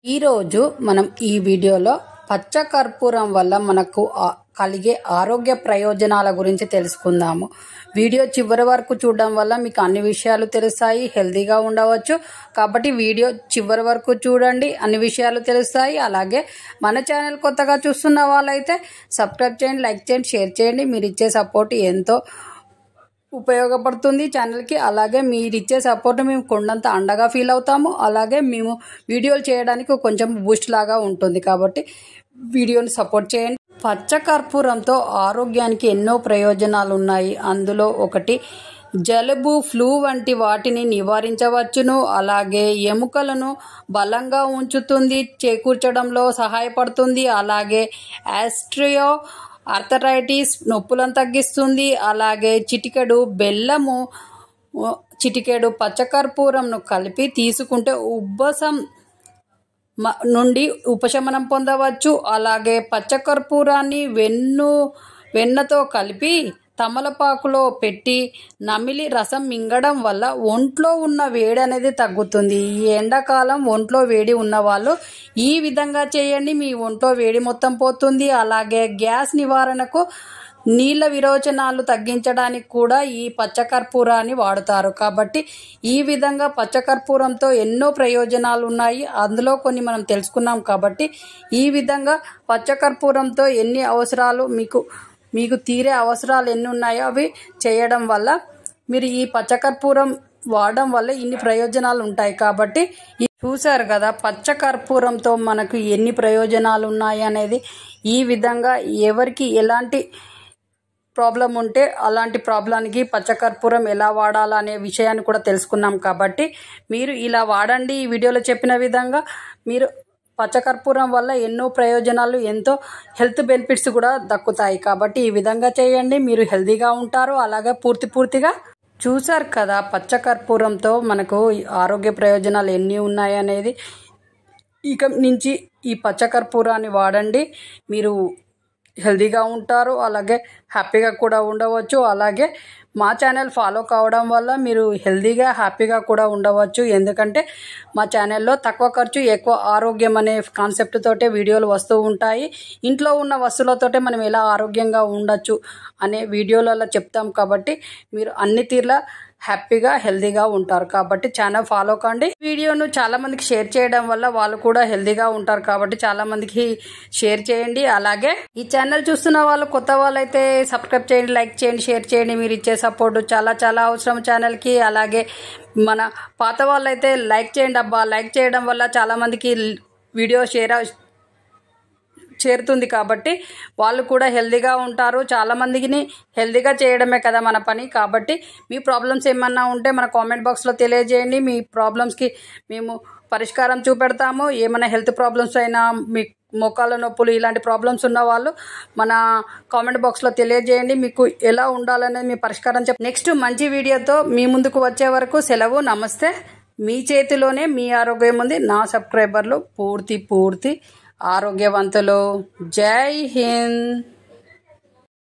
ఈరోజు మనం ఈ వీడియోలో పచ్చ కర్పూరం వల్ల మనకు కలిగే ఆరోగ్య ప్రయోజనాల గురించి తెలుసుకుందాము. వీడియో చివరి వరకు చూడడం వల్ల మీకు అన్ని విషయాలు తెలుస్తాయి, హెల్తీగా ఉండవచ్చు. కాబట్టి వీడియో చివరి వరకు చూడండి, అన్ని విషయాలు తెలుస్తాయి. అలాగే మన ఛానల్ కొత్తగా చూస్తున్న వాళ్ళైతే సబ్స్క్రైబ్ చేయండి, లైక్ చేయండి, షేర్ చేయండి. మీరు ఇచ్చే సపోర్ట్ ఎంతో ఉపయోగపడుతుంది ఛానల్కి. అలాగే మీరు ఇచ్చే సపోర్ట్ మేము కొండంత అండగా ఫీల్ అవుతాము. అలాగే మేము వీడియోలు చేయడానికి కొంచెం బూస్ట్ లాగా ఉంటుంది. కాబట్టి వీడియోని సపోర్ట్ చేయండి. పచ్చ కర్పూరంతో ఆరోగ్యానికి ఎన్నో ప్రయోజనాలు ఉన్నాయి. అందులో ఒకటి జలుబు, ఫ్లూ వంటి వాటిని నివారించవచ్చును. అలాగే ఎముకలను బలంగా ఉంచుతుంది, చేకూర్చడంలో సహాయపడుతుంది. అలాగే ఆస్ట్రియో ఆర్థరైటిస్ నొప్పులను తగ్గిస్తుంది. అలాగే చిటికెడు బెల్లము, చిటికెడు పచ్చకర్పూరంను కలిపి తీసుకుంటే ఉబ్బసం నుండి ఉపశమనం పొందవచ్చు. అలాగే పచ్చకర్పూరాన్ని వెన్నతో కలిపి తమలపాకులో పెట్టి నమిలి రసం మింగడం వల్ల ఒంట్లో ఉన్న వేడి అనేది తగ్గుతుంది. ఈ ఎండాకాలం ఒంట్లో వేడి ఉన్న వాళ్ళు ఈ విధంగా చేయండి, మీ ఒంట్లో వేడి మొత్తం పోతుంది. అలాగే గ్యాస్ నివారణకు, నీళ్ళ విరోచనాలు తగ్గించడానికి కూడా ఈ పచ్చకర్పూరాన్ని వాడుతారు. కాబట్టి ఈ విధంగా పచ్చకర్పూరంతో ఎన్నో ప్రయోజనాలు ఉన్నాయి. అందులో కొన్ని మనం తెలుసుకున్నాం. కాబట్టి ఈ విధంగా పచ్చకర్పూరంతో ఎన్ని అవసరాలు మీకు తీరే అవసరాలు ఎన్ని ఉన్నాయో అవి చేయడం వల్ల మీరు ఈ పచ్చకర్పూరం వాడడం వల్ల ఇన్ని ప్రయోజనాలు ఉంటాయి. కాబట్టి చూసారు కదా పచ్చకర్పూరంతో మనకు ఎన్ని ప్రయోజనాలు ఉన్నాయి అనేది. ఈ విధంగా ఎవరికి ఎలాంటి ప్రాబ్లం ఉంటే అలాంటి ప్రాబ్లానికి పచ్చకర్పూరం ఎలా వాడాలనే విషయాన్ని కూడా తెలుసుకున్నాం. కాబట్టి మీరు ఇలా వాడండి. ఈ వీడియోలో చెప్పిన విధంగా మీరు పచ్చకర్పూరం వల్ల ఎన్నో ప్రయోజనాలు, ఎంతో హెల్త్ బెనిఫిట్స్ కూడా దక్కుతాయి. కాబట్టి ఈ విధంగా చేయండి, మీరు హెల్తీగా ఉంటారు. అలాగే పూర్తిగా చూసారు కదా పచ్చకర్పూరంతో మనకు ఆరోగ్య ప్రయోజనాలు ఎన్ని ఉన్నాయి అనేది. ఇక నుంచి ఈ పచ్చకర్పూరాన్ని వాడండి, మీరు హెల్తీగా ఉంటారు. అలాగే హ్యాపీగా కూడా ఉండవచ్చు. అలాగే మా ఛానల్ ఫాలో కావడం వల్ల మీరు హెల్తీగా హ్యాపీగా కూడా ఉండవచ్చు. ఎందుకంటే మా ఛానల్లో తక్కువ ఖర్చు ఎక్కువ ఆరోగ్యం అనే కాన్సెప్ట్ తోటే వీడియోలు వస్తూ ఉంటాయి. ఇంట్లో ఉన్న వస్తువులతోటే మనం ఎలా ఆరోగ్యంగా ఉండొచ్చు అనే వీడియోలలో చెప్తాం. కాబట్టి మీరు అన్ని తీర్లా హ్యాపీగా హెల్తీగా ఉంటారు. కాబట్టి ఛానల్ ఫాలో కండి. వీడియోను చాలా మందికి షేర్ చేయడం వల్ల వాళ్ళు కూడా హెల్తీగా ఉంటారు. కాబట్టి చాలా మందికి షేర్ చేయండి. అలాగే ఈ ఛానల్ చూస్తున్న వాళ్ళు, కొత్త వాళ్ళు అయితే సబ్స్క్రైబ్ చేయండి, లైక్ చేయండి, షేర్ చేయండి. మీరు ఇచ్చే సపోర్ట్ చాలా అవసరం ఛానల్కి. అలాగే మన పాత వాళ్ళు అయితే లైక్ చేయండి అబ్బా. లైక్ చేయడం వల్ల చాలా మందికి వీడియో చేరుతుంది. కాబట్టి వాళ్ళు కూడా హెల్తీగా ఉంటారు. చాలా మందిని హెల్తీగా చేయడమే కదా మన పని. కాబట్టి మీ ప్రాబ్లమ్స్ ఏమన్నా ఉంటే మన కామెంట్ బాక్స్లో తెలియజేయండి. మీ ప్రాబ్లమ్స్కి మేము పరిష్కారం చూపెడతాము. ఏమైనా హెల్త్ ప్రాబ్లమ్స్ అయినా, మీ మోకాళ్ళ నొప్పులు ఇలాంటి ప్రాబ్లమ్స్ ఉన్న వాళ్ళు మన కామెంట్ బాక్స్లో తెలియజేయండి. మీకు ఎలా ఉండాలనేది మీ పరిష్కారం నెక్స్ట్ మంచి వీడియోతో మీ ముందుకు వచ్చే వరకు సెలవు. నమస్తే. మీ చేతిలోనే మీ ఆరోగ్యం ఉంది. నా సబ్స్క్రైబర్లు పూర్తి ఆరోగ్యవంతులు. జై హింద్.